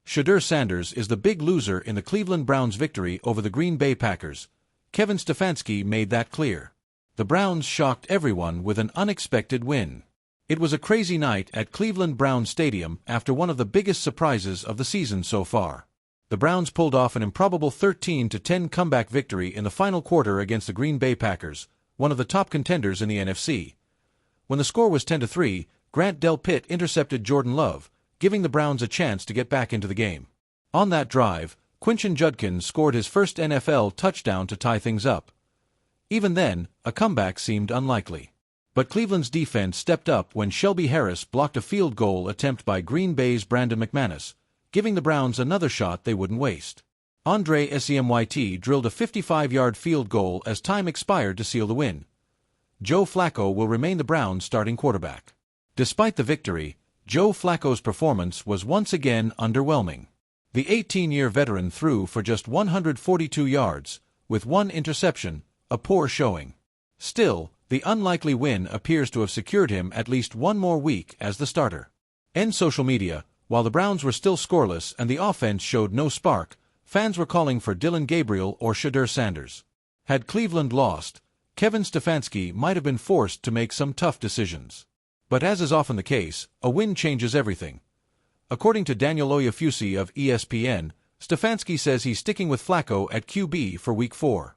Shedeur Sanders is the big loser in the Cleveland Browns' victory over the Green Bay Packers. Kevin Stefanski made that clear. The Browns shocked everyone with an unexpected win. It was a crazy night at Cleveland Browns Stadium after one of the biggest surprises of the season so far. The Browns pulled off an improbable 13-10 comeback victory in the final quarter against the Green Bay Packers, one of the top contenders in the NFC. When the score was 10-3, Grant Delpit intercepted Jordan Love, giving the Browns a chance to get back into the game. On that drive, Quinshon Judkins scored his first NFL touchdown to tie things up. Even then, a comeback seemed unlikely. But Cleveland's defense stepped up when Shelby Harris blocked a field goal attempt by Green Bay's Brandon McManus, giving the Browns another shot they wouldn't waste. Andre Semyt drilled a 55-yard field goal as time expired to seal the win. Joe Flacco will remain the Browns' starting quarterback. Despite the victory, Joe Flacco's performance was once again underwhelming. The 18-year veteran threw for just 142 yards, with one interception, a poor showing. Still, the unlikely win appears to have secured him at least one more week as the starter. In social media, while the Browns were still scoreless and the offense showed no spark, fans were calling for Dillon Gabriel or Shedeur Sanders. Had Cleveland lost, Kevin Stefanski might have been forced to make some tough decisions. But as is often the case, a win changes everything. According to Daniel Oyefusi of ESPN, Stefanski says he's sticking with Flacco at QB for Week 4.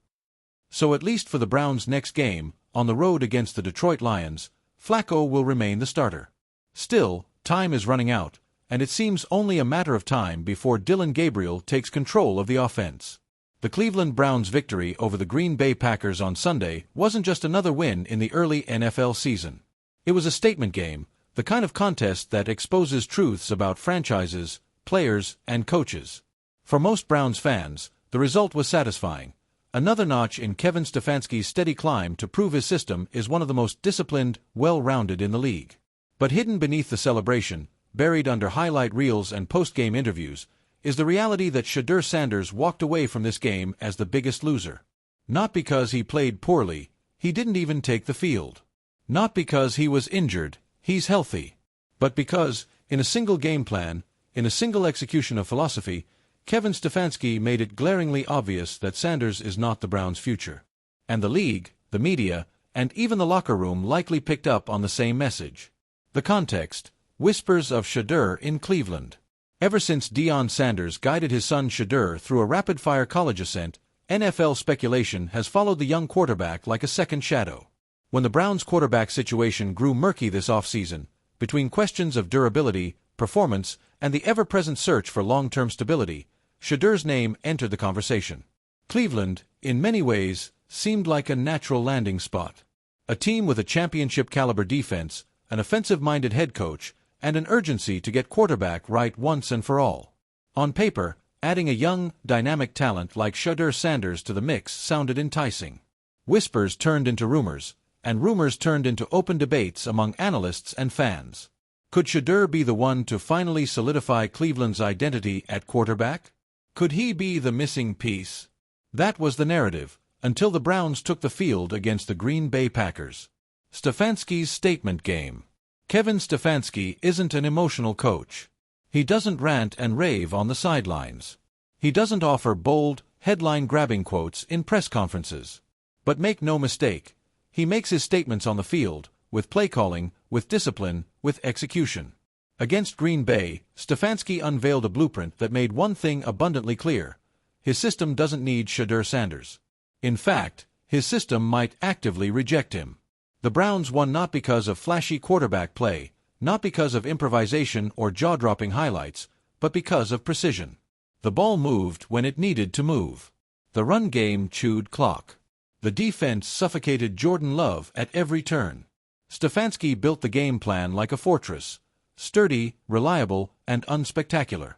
So at least for the Browns' next game, on the road against the Detroit Lions, Flacco will remain the starter. Still, time is running out, and it seems only a matter of time before Dillon Gabriel takes control of the offense. The Cleveland Browns' victory over the Green Bay Packers on Sunday wasn't just another win in the early NFL season. It was a statement game, the kind of contest that exposes truths about franchises, players, and coaches. For most Browns fans, the result was satisfying. Another notch in Kevin Stefanski's steady climb to prove his system is one of the most disciplined, well-rounded in the league. But hidden beneath the celebration, buried under highlight reels and post-game interviews, is the reality that Shedeur Sanders walked away from this game as the biggest loser. Not because he played poorly, he didn't even take the field. Not because he was injured, he's healthy. But because, in a single game plan, in a single execution of philosophy, Kevin Stefanski made it glaringly obvious that Sanders is not the Browns' future. And the league, the media, and even the locker room likely picked up on the same message. The context: whispers of Shedeur in Cleveland. Ever since Deion Sanders guided his son Shedeur through a rapid-fire college ascent, NFL speculation has followed the young quarterback like a second shadow. When the Browns' quarterback situation grew murky this offseason, between questions of durability, performance, and the ever-present search for long-term stability, Shedeur's name entered the conversation. Cleveland, in many ways, seemed like a natural landing spot. A team with a championship-caliber defense, an offensive-minded head coach, and an urgency to get quarterback right once and for all. On paper, adding a young, dynamic talent like Shedeur Sanders to the mix sounded enticing. Whispers turned into rumors, and rumors turned into open debates among analysts and fans. Could Shedeur be the one to finally solidify Cleveland's identity at quarterback? Could he be the missing piece? That was the narrative, until the Browns took the field against the Green Bay Packers. Stefanski's statement game. Kevin Stefanski isn't an emotional coach. He doesn't rant and rave on the sidelines. He doesn't offer bold, headline-grabbing quotes in press conferences. But make no mistake, he makes his statements on the field, with play calling, with discipline, with execution. Against Green Bay, Stefanski unveiled a blueprint that made one thing abundantly clear: his system doesn't need Shedeur Sanders. In fact, his system might actively reject him. The Browns won not because of flashy quarterback play, not because of improvisation or jaw-dropping highlights, but because of precision. The ball moved when it needed to move. The run game chewed clock. The defense suffocated Jordan Love at every turn. Stefanski built the game plan like a fortress, sturdy, reliable, and unspectacular.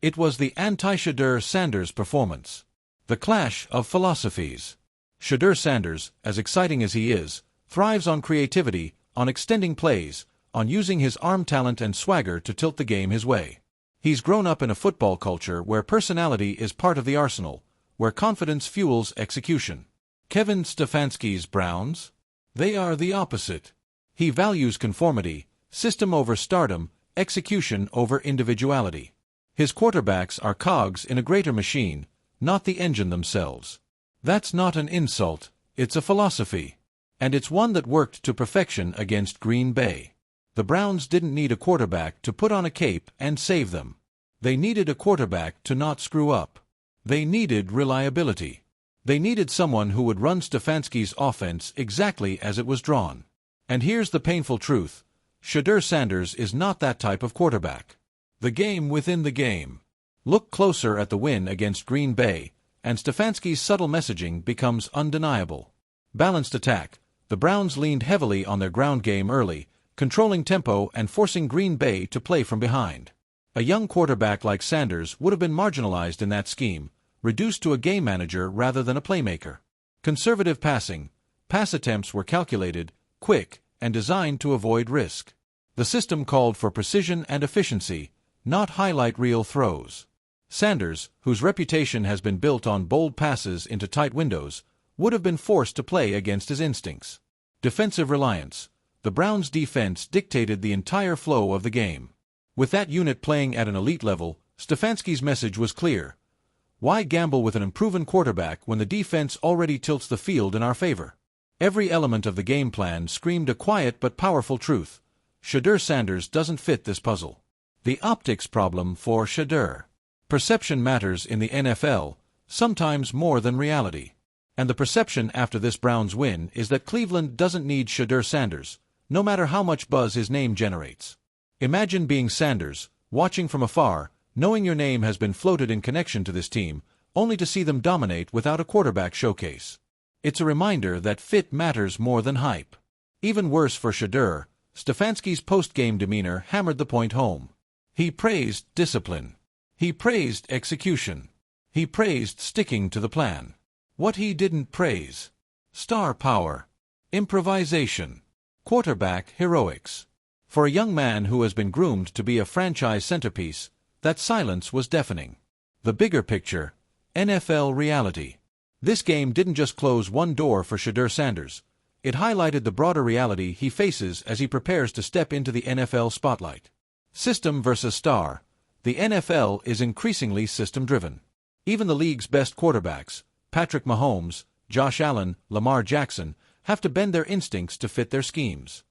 It was the anti-Shedeur Sanders performance. The clash of philosophies. Shedeur Sanders, as exciting as he is, thrives on creativity, on extending plays, on using his arm talent and swagger to tilt the game his way. He's grown up in a football culture where personality is part of the arsenal, where confidence fuels execution. Kevin Stefanski's Browns? They are the opposite. He values conformity, system over stardom, execution over individuality. His quarterbacks are cogs in a greater machine, not the engine themselves. That's not an insult, it's a philosophy. And it's one that worked to perfection against Green Bay. The Browns didn't need a quarterback to put on a cape and save them. They needed a quarterback to not screw up. They needed reliability. They needed someone who would run Stefanski's offense exactly as it was drawn. And here's the painful truth. Shedeur Sanders is not that type of quarterback. The game within the game. Look closer at the win against Green Bay, and Stefanski's subtle messaging becomes undeniable. Balanced attack. The Browns leaned heavily on their ground game early, controlling tempo and forcing Green Bay to play from behind. A young quarterback like Sanders would have been marginalized in that scheme, reduced to a game manager rather than a playmaker. Conservative passing. Pass attempts were calculated, quick, and designed to avoid risk. The system called for precision and efficiency, not highlight reel throws. Sanders, whose reputation has been built on bold passes into tight windows, would have been forced to play against his instincts. Defensive reliance. The Browns' defense dictated the entire flow of the game. With that unit playing at an elite level, Stefanski's message was clear. Why gamble with an unproven quarterback when the defense already tilts the field in our favor? Every element of the game plan screamed a quiet but powerful truth. Shedeur Sanders doesn't fit this puzzle. The optics problem for Shedeur. Perception matters in the NFL, sometimes more than reality. And the perception after this Browns win is that Cleveland doesn't need Shedeur Sanders, no matter how much buzz his name generates. Imagine being Sanders, watching from afar, knowing your name has been floated in connection to this team, only to see them dominate without a quarterback showcase. It's a reminder that fit matters more than hype. Even worse for Shedeur, Stefanski's post-game demeanor hammered the point home. He praised discipline. He praised execution. He praised sticking to the plan. What he didn't praise: star power, improvisation, quarterback heroics. For a young man who has been groomed to be a franchise centerpiece, that silence was deafening. The bigger picture, NFL reality. This game didn't just close one door for Shedeur Sanders. It highlighted the broader reality he faces as he prepares to step into the NFL spotlight. System versus star. The NFL is increasingly system-driven. Even the league's best quarterbacks, Patrick Mahomes, Josh Allen, Lamar Jackson, have to bend their instincts to fit their schemes.